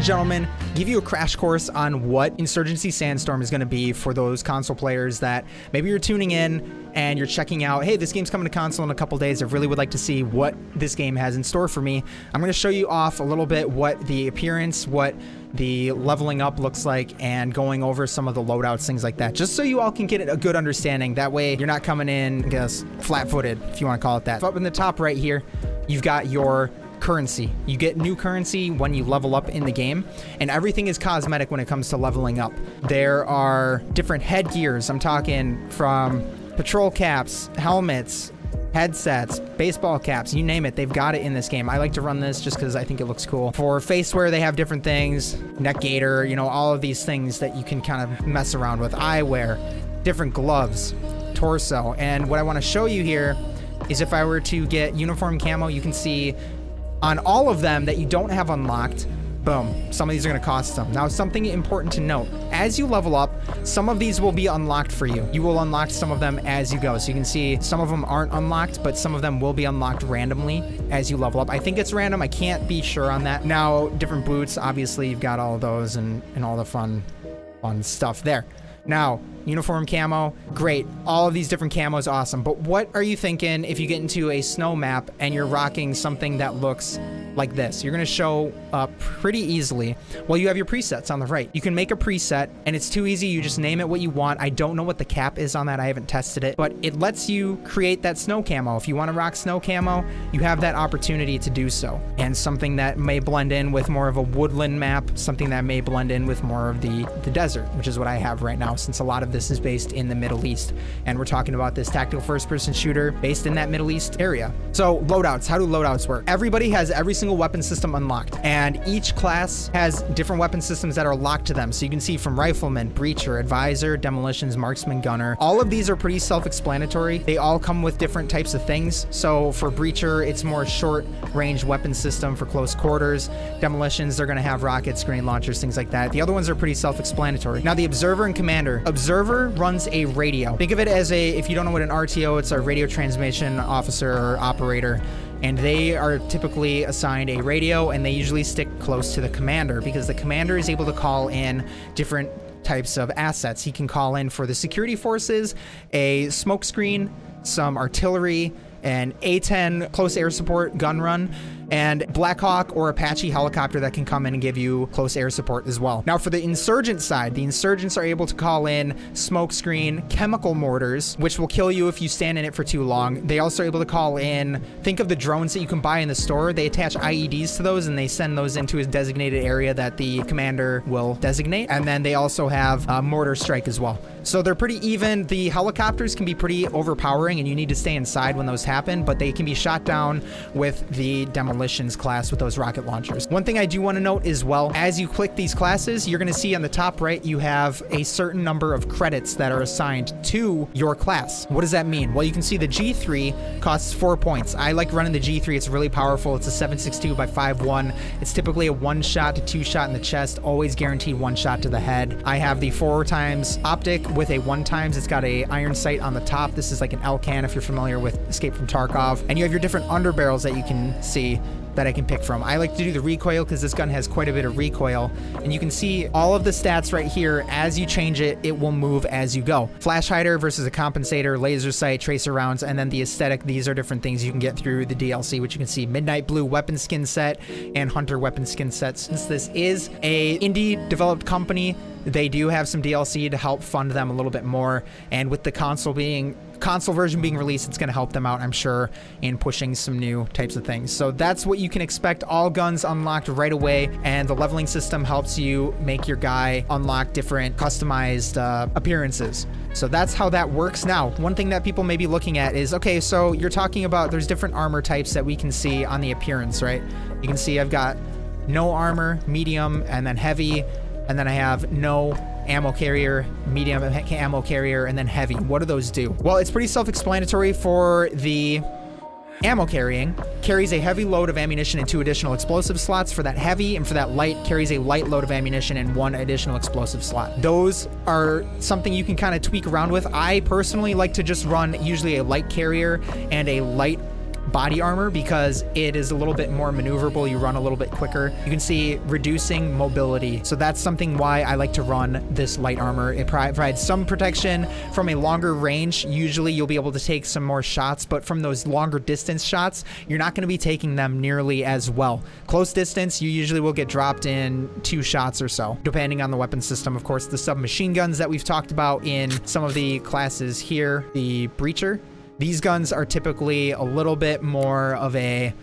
and gentlemen, give you a crash course on what Insurgency Sandstorm is going to be for those console players that maybe you're tuning in and you're checking out, hey, this game's coming to console in a couple days. I really would like to see what this game has in store for me. I'm going to show you off a little bit what the appearance, what the leveling up looks like, and going over some of the loadouts, things like that, just so you all can get a good understanding. That way you're not coming in, I guess, flat-footed, if you want to call it that. Up in the top right here, you've got your currency. You get new currency when you level up in the game, and everything is cosmetic when it comes to leveling up. There are different headgears. I'm talking from patrol caps, helmets, headsets, baseball caps, you name it, they've got it in this game. I like to run this just because I think it looks cool. For face wear, they have different things, neck gaiter, you know, all of these things that you can kind of mess around with. Eyewear, different gloves, torso. And what I want to show you here is if I were to get uniform camo, you can see on all of them that you don't have unlocked, boom, some of these are going to cost them. Now, something important to note, as you level up, some of these will be unlocked for you. You will unlock some of them as you go. So you can see some of them aren't unlocked, but some of them will be unlocked randomly as you level up. I think it's random. I can't be sure on that. Now, different boots, obviously, you've got all of those and all the fun stuff there. Now, uniform camo, great. All of these different camos, awesome. But what are you thinking if you get into a snow map and you're rocking something that looks like this? You're going to show up pretty easily. Well, you have your presets on the right. You can make a preset, and it's too easy. You just name it what you want. I don't know what the cap is on that. I haven't tested it, but it lets you create that snow camo. If you want to rock snow camo, you have that opportunity to do so. And something that may blend in with more of a woodland map, something that may blend in with more of the desert, which is what I have right now, since a lot of this is based in the Middle East. And we're talking about this tactical first-person shooter based in that Middle East area. So loadouts, how do loadouts work? Everybody has every single weapon system unlocked, and each class has different weapon systems that are locked to them. So you can see from rifleman, breacher, advisor, demolitions, marksman, gunner. All of these are pretty self-explanatory. They all come with different types of things. So for breacher, it's more short-range weapon system for close quarters. Demolitions, they're going to have rockets, grenade launchers, things like that. The other ones are pretty self-explanatory. Now the observer and commander. Observer runs a radio. Think of it as if you don't know what an RTO, it's a radio transmission officer or operator. And they are typically assigned a radio, and they usually stick close to the commander because the commander is able to call in different types of assets. He can call in for the security forces, a smoke screen, some artillery, an A-10 close air support gun run, and Black Hawk or Apache helicopter that can come in and give you close air support as well. Now for the insurgent side, the insurgents are able to call in smoke screen, chemical mortars, which will kill you if you stand in it for too long. They also are able to call in, think of the drones that you can buy in the store. They attach IEDs to those and they send those into a designated area that the commander will designate. And then they also have mortar strike as well. So they're pretty even. The helicopters can be pretty overpowering and you need to stay inside when those happen, but they can be shot down with the demolitions class with those rocket launchers. One thing I do want to note as well, as you click these classes, you're going to see on the top right, you have a certain number of credits that are assigned to your class. What does that mean? Well, you can see the G3 costs 4 points. I like running the G3. It's really powerful. It's a 7.62 by 5.1. It's typically a 1 shot to 2 shot in the chest, always guaranteed 1 shot to the head. I have the 4x optic with a 1x. It's got a iron sight on the top. This is like an L-can if you're familiar with Escape from Tarkov. And you have your different underbarrels that you can see that I can pick from. I like to do the recoil because this gun has quite a bit of recoil, and you can see all of the stats right here. As you change it, it will move as you go. Flash hider versus a compensator, laser sight, tracer rounds, and then the aesthetic. These are different things you can get through the DLC, which you can see Midnight Blue weapon skin set and Hunter weapon skin set. Since this is a indie developed company, they do have some DLC to help fund them a little bit more, and with the console version being released, it's going to help them out, I'm sure, in pushing some new types of things. So that's what you can expect. All guns unlocked right away, and the leveling system helps you make your guy unlock different customized appearances. So that's how that works. Now, one thing that people may be looking at is, okay, so you're talking about there's different armor types that we can see on the appearance, right? You can see I've got no armor, medium, and then heavy, and then I have no ammo carrier, medium ammo carrier, and then heavy. What do those do? Well, it's pretty self-explanatory. For the ammo carrying, carries a heavy load of ammunition and 2 additional explosive slots. For that heavy, and for that light, carries a light load of ammunition and 1 additional explosive slot. Those are something you can kind of tweak around with. I personally like to just run usually a light carrier and a light body armor because it is a little bit more maneuverable. You run a little bit quicker. You can see reducing mobility. So that's something why I like to run this light armor. It provides some protection from a longer range. Usually you'll be able to take some more shots, but from those longer distance shots, you're not going to be taking them nearly as well. Close distance, you usually will get dropped in 2 shots or so, depending on the weapon system. Of course, the submachine guns that we've talked about in some of the classes here, the breacher, these guns are typically a little bit more of a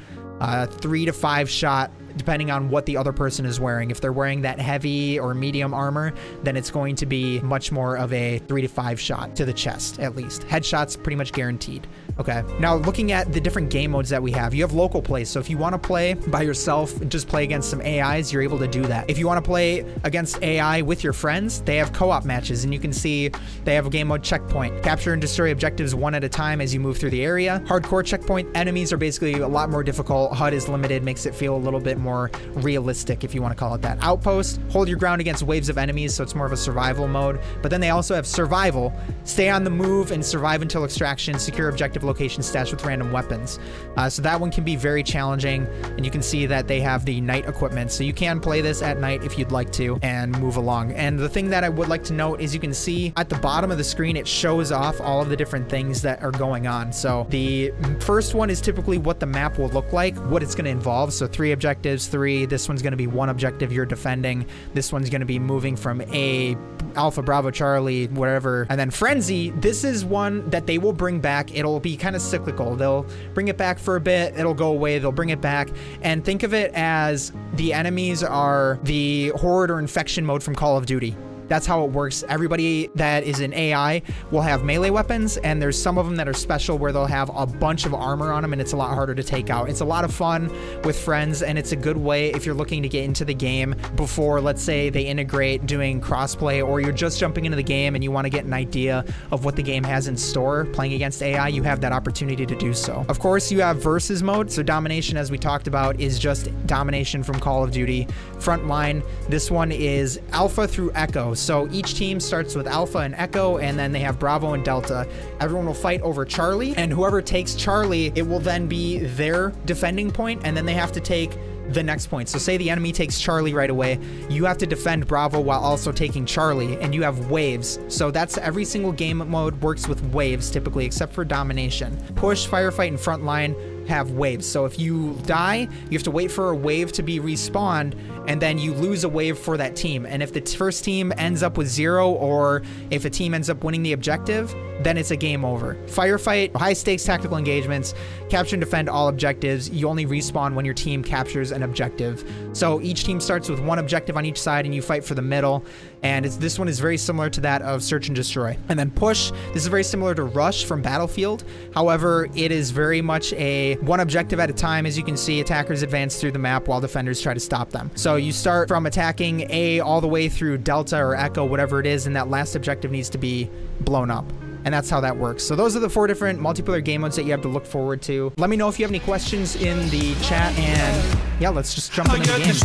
3 to 5 shot, depending on what the other person is wearing. If they're wearing that heavy or medium armor, then it's going to be much more of a 3 to 5 shot to the chest, at least. Headshots pretty much guaranteed. Okay, now looking at the different game modes that we have, you have local play. So if you want to play by yourself and just play against some AIs, you're able to do that. If you want to play against AI with your friends, they have co-op matches, and you can see they have a game mode checkpoint. Capture and destroy objectives one at a time as you move through the area. Hardcore checkpoint, enemies are basically a lot more difficult. HUD is limited, makes it feel a little bit more realistic, if you want to call it that. Outpost, hold your ground against waves of enemies, so it's more of a survival mode. But then they also have survival, stay on the move and survive until extraction, secure objective location stashed with random weapons. So that one can be very challenging, and you can see that they have the night equipment, so you can play this at night if you'd like to and move along. And the thing that I would like to note is you can see at the bottom of the screen, it shows off all of the different things that are going on. So the first one is typically what the map will look like, what it's going to involve. So 3 objectives, 3. This one's going to be 1 objective you're defending. This one's going to be moving from A, Alpha, Bravo, Charlie, whatever. And then Frenzy, this is one that they will bring back. It'll be kind of cyclical. They'll bring it back for a bit, it'll go away, they'll bring it back. And think of it as the enemies are the horde or infection mode from Call of Duty. That's how it works. Everybody that is an AI will have melee weapons, and there's some of them that are special where they'll have a bunch of armor on them, and it's a lot harder to take out. It's a lot of fun with friends, and it's a good way if you're looking to get into the game before, let's say, they integrate doing crossplay, or you're just jumping into the game and you want to get an idea of what the game has in store. Playing against AI, you have that opportunity to do so. Of course, you have versus mode. So domination, as we talked about, is just domination from Call of Duty. Frontline, this one is Alpha through Echo. So each team starts with Alpha and Echo, and then they have Bravo and Delta. Everyone will fight over Charlie, and whoever takes Charlie, it will then be their defending point, and then they have to take the next point. So say the enemy takes Charlie right away, you have to defend Bravo while also taking Charlie, and you have waves. So that's every single game mode works with waves typically, except for domination. Push, firefight, and frontline have waves. So if you die, you have to wait for a wave to be respawned, and then you lose a wave for that team. And if the first team ends up with 0, or if a team ends up winning the objective, then it's a game over. Firefight, high stakes tactical engagements, capture and defend all objectives. You only respawn when your team captures an objective. So each team starts with 1 objective on each side, and you fight for the middle. And this one is very similar to that of Search and Destroy. And then Push, this is very similar to Rush from Battlefield. However, it is very much a 1 objective at a time. As you can see, attackers advance through the map while defenders try to stop them. So you start from attacking A all the way through Delta or Echo, whatever it is, and that last objective needs to be blown up. And that's how that works. So those are the 4 different multiplayer game modes that you have to look forward to. Let me know if you have any questions in the chat, and yeah, let's just jump into the game.